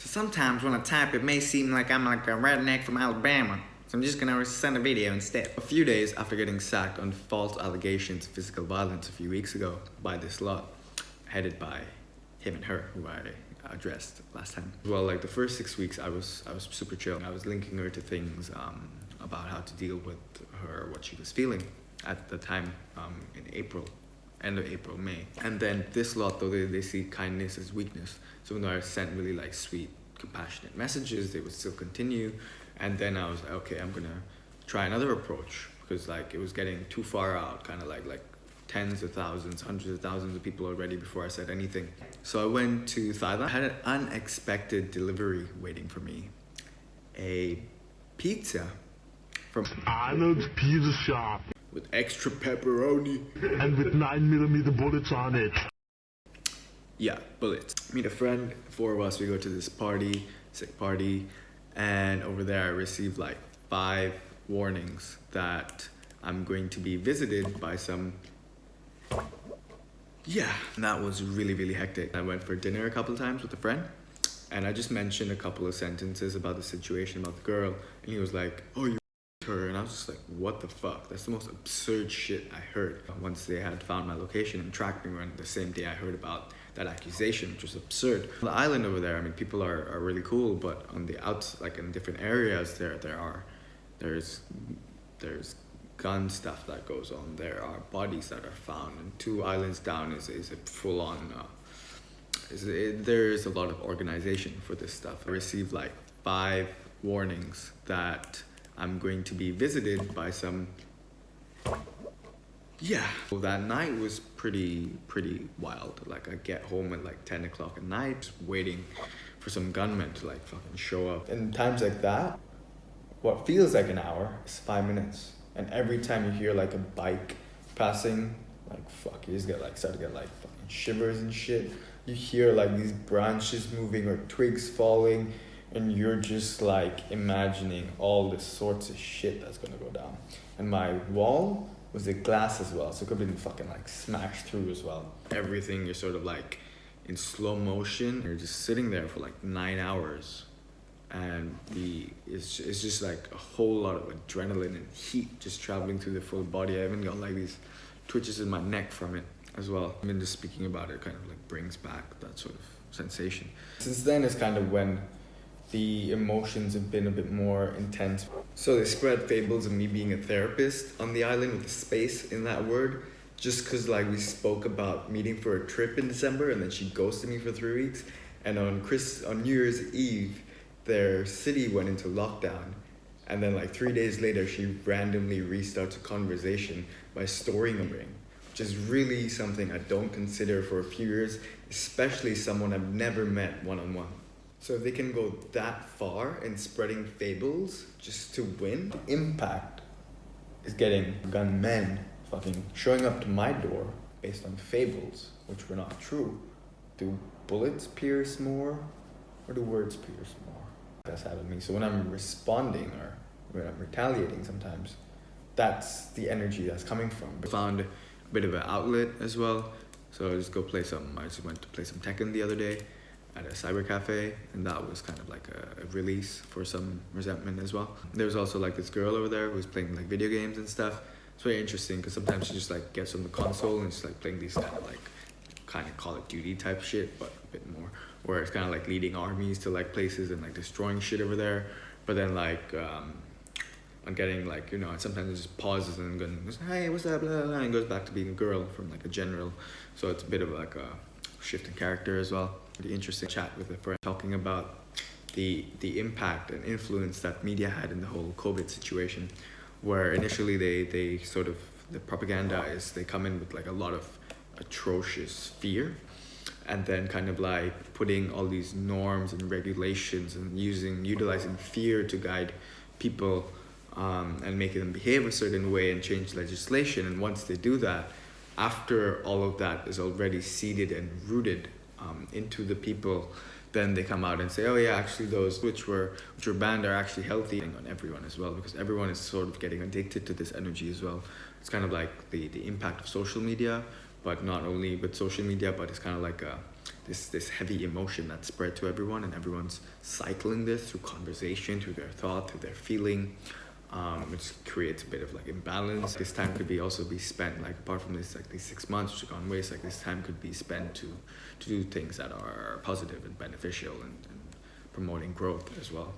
So sometimes when I type, it may seem like I'm like a redneck from Alabama. So I'm just gonna send a video instead. A few days after getting sacked on false allegations of physical violence a few weeks ago by this lot, headed by him and her, who I addressed last time. Well, like the first 6 weeks, I was super chill. I was linking her to things about how to deal with her, what she was feeling at the time in April. End of April, May. And then this lot, though, they see kindness as weakness. So when I sent really like sweet, compassionate messages, they would still continue. And then I was like, okay, I'm gonna try another approach, because like it was getting too far out, kind of like tens of thousands, hundreds of thousands of people already before I said anything. So I went to Thailand. I had an unexpected delivery waiting for me. A pizza from Arnold's Pizza Shop. With extra pepperoni. And with 9mm bullets on it. Yeah, bullets. Meet a friend, 4 of us, we go to this party, sick party, and over there I received like 5 warnings that I'm going to be visited by some... Yeah, and that was really, really hectic. I went for dinner a couple of times with a friend, and I just mentioned a couple of sentences about the situation, about the girl, and he was like, oh, you her, and I was just like, what the fuck? That's the most absurd shit I heard. Once they had found my location and tracked me, when the same day I heard about that accusation, which was absurd. On the island over there, I mean, people are really cool, but on the outs, like in different areas, there's gun stuff that goes on. There are bodies that are found, and 2 islands down is a full-on. There is a lot of organization for this stuff. I received like 5 warnings that I'm going to be visited by some... Yeah. Well, that night was pretty wild. Like I get home at like 10 o'clock at night, just waiting for some gunmen to like fucking show up. And times like that, what feels like an hour is 5 minutes. And every time you hear like a bike passing, like fuck, you just start to get like fucking shivers and shit. You hear like these branches moving or twigs falling, and you're just like imagining all the sorts of shit that's gonna go down. And my wall was a glass as well, so it could have been fucking like smashed through as well. Everything is sort of like in slow motion. You're just sitting there for like 9 hours, and it's just like a whole lot of adrenaline and heat just traveling through the full body. I even got like these twitches in my neck from it as well. I mean, just speaking about it kind of like brings back that sort of sensation. Since then is kind of when the emotions have been a bit more intense. So they spread fables of me being a therapist on the island, with the space in that word, just because like we spoke about meeting for a trip in December, and then she ghosted me for 3 weeks. And on New Year's Eve, their city went into lockdown, and then like 3 days later she randomly restarts a conversation by storing a ring, which is really something I don't consider for a few years, especially someone I've never met one-on-one. So if they can go that far in spreading fables just to win, the impact is getting gunmen fucking showing up to my door based on fables, which were not true. Do bullets pierce more, or do words pierce more? That's happened to me. So when I'm responding or when I'm retaliating sometimes, that's the energy that's coming from. I found a bit of an outlet as well. So I just went to play some Tekken the other day at a cyber cafe, and that was kind of like a release for some resentment as well. There's also like this girl over there who's playing like video games and stuff. It's very interesting because sometimes she just like gets on the console and just like playing these kind of Call of Duty type shit, but a bit more, where it's kind of like leading armies to like places and like destroying shit over there. But then like I'm getting like, you know, sometimes it just pauses and goes, hey, what's up, blah, blah, and goes back to being a girl from like a general. So it's a bit of like a shift in character as well. Really interesting chat with a friend talking about the impact and influence that media had in the whole COVID situation, where initially they sort of, the propaganda is they come in with like a lot of atrocious fear, and then kind of like putting all these norms and regulations and utilizing fear to guide people and making them behave a certain way and change legislation. And once they do that, after all of that is already seeded and rooted into the people, then they come out and say, oh yeah, actually those which were banned are actually healthy on everyone as well, because everyone is sort of getting addicted to this energy as well. It's kind of like the impact of social media, but not only with social media, but it's kind of like this heavy emotion that's spread to everyone, and everyone's cycling this through conversation, through their thought, through their feeling. Which creates a bit of like imbalance. This time could be also be spent, like apart from this, like these 6 months which have gone waste, like this time could be spent to do things that are positive and beneficial and promoting growth as well.